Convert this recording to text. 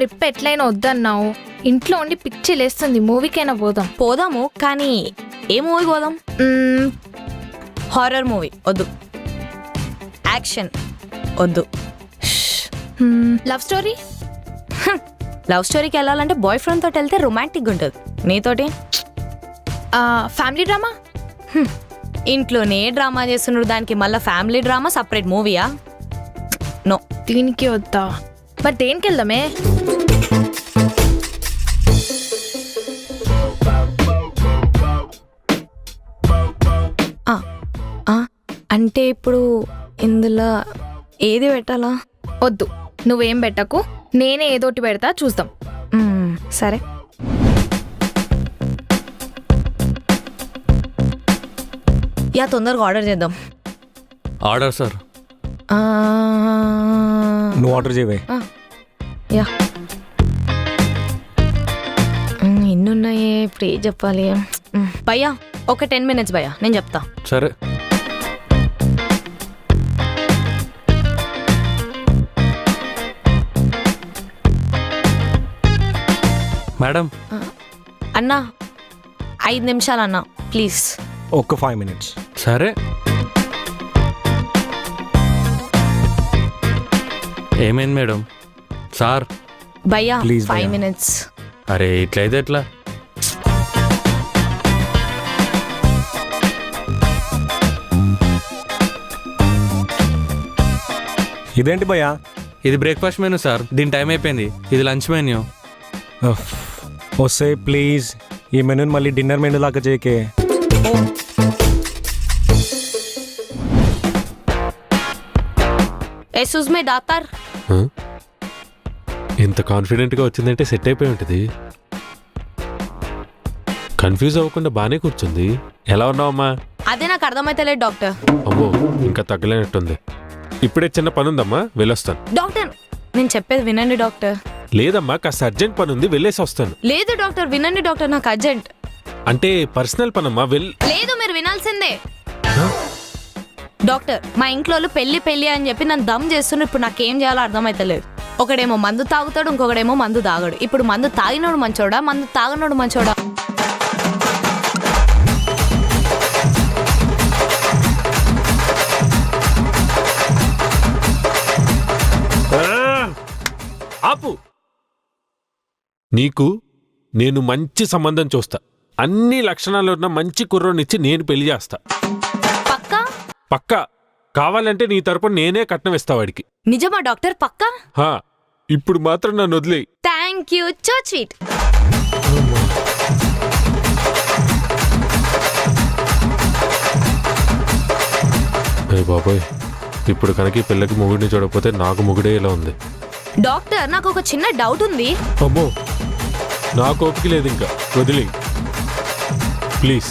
Trip ఎట్లయినా వద్దన్నావు, ఇంట్లో ఉండి పిచ్చి లేస్తుంది, మూవీకైనా పోదాం. పోదాము, కానీ ఏ మూవీ పోదాం? హారర్ మూవీ వద్దు, యాక్షన్ వద్దు, లవ్ స్టోరీ. లవ్ స్టోరీకి వెళ్ళాలంటే బాయ్ ఫ్రెండ్ తోటి వెళ్తే రొమాంటిక్గా ఉంటుంది. నీతోటి ఫ్యామిలీ డ్రామా. ఇంట్లోనే డ్రామా చేస్తున్నారు, దానికి మళ్ళీ ఫ్యామిలీ డ్రామా సపరేట్ మూవీయా? నో. దీనికి వద్దా? మరి దేనికి వెళ్దామే? అంటే ఇప్పుడు ఇందులో ఏది పెట్టాలా? వద్దు, నువ్వేం పెట్టకు, నేనే ఏదోటి పెడతా, చూద్దాం. సరే. యా, తొందరగా ఆర్డర్ చేద్దాం. Order sir. నువ్వు ఆర్డర్ చేయవే. యా, ఎన్నున్నాయి ఇప్పుడు ఏం చెప్పాలి? భయ్యా ఒక 10 minutes భయ్యా, నేను చెప్తా. సరే. మేడం. అన్నా 5 నిమిషాలు అన్నా ప్లీజ్. ఒక్క 5 minutes. సరే. ఏమైంది మేడం? సార్ భయ్యా Please, 5 భయ్యా. minutes. అరే ఇట్లయితే ఎట్లా? ఇదేంటి భయ్యా? ఇది బ్రేక్ఫాస్ట్ మెనూ సార్, దీని టైం అయిపోయింది. ఇది లంచ్ మెన్యూ. వస్తే ప్లీజ్ ఈ మెనూని మళ్ళీ డిన్నర్ మెనూ లాగా చేయకే. ఎసూజ్ మే డాక్టర్. ఇంత కాన్ఫిడెంట్గా వచ్చిందంటే సెట్ అయిపోయి ఉంటుంది. కన్ఫ్యూజ్ అవ్వకుండా బాగానే కూర్చుంది. ఎలా ఉన్నావమ్మా? అదే నాకు అర్థమైతలేదు డాక్టర్. అమ్మో, ఇంకా తగ్గలేనట్టుంది. ఇప్పుడే చిన్న పని ఉందమ్మా, వెళ్ళొస్తాను. డాక్టర్ నేను చెప్పేది వినండి డాక్టర్. లేదమ్మా, కాస్త అర్జెంట్ పని ఉంది, వెళ్ళేసి వస్తాను. లేదు డాక్టర్ వినండి డాక్టర్, నాకు అర్జెంట్. అంటే పర్సనల్ పనమ్మా, లేదు మీరు వినాల్సిందే. డాక్టర్ మా ఇంట్లో పెళ్లి అని చెప్పి నన్ను దమ్ చేస్తున్నారు. ఇప్పుడు నాకేం చేయాలో అర్థమైతలేదు. ఒకడేమో మందు తాగుతాడు, ఇంకొకడేమో మందు తాగడు. ఇప్పుడు మందు తాగినోడు మంచోడా, మందు తాగనోడు మంచోడా? ఆపు. నీకు నేను మంచి సంబంధం చూస్తా. అన్ని లక్షణాలు ఉన్న మంచి కుర్రోనిచ్చి నేను పెళ్లి చేస్తా. పక్కా? పక్కా. కావాలంటే నీ తరపున నేనే కట్నం ఇస్తా వాడికి. నిజమా డాక్టర్? పక్కా? ఇప్పుడు మాత్రం నన్ను వదిలేయి. Thank you, so sweet. అయ్య బాబోయ్, ఇప్పుడు కనుక ఈ పిల్లకి మొగుడిని చూడకపోతే నాకు మొగుడే ఇలా ఉంది. డాక్టర్ నాకు ఒక చిన్న డౌట్ ఉంది. అమ్మో, నాకు ఓపిక లేదు ఇంకా, వదిలేయి ప్లీజ్.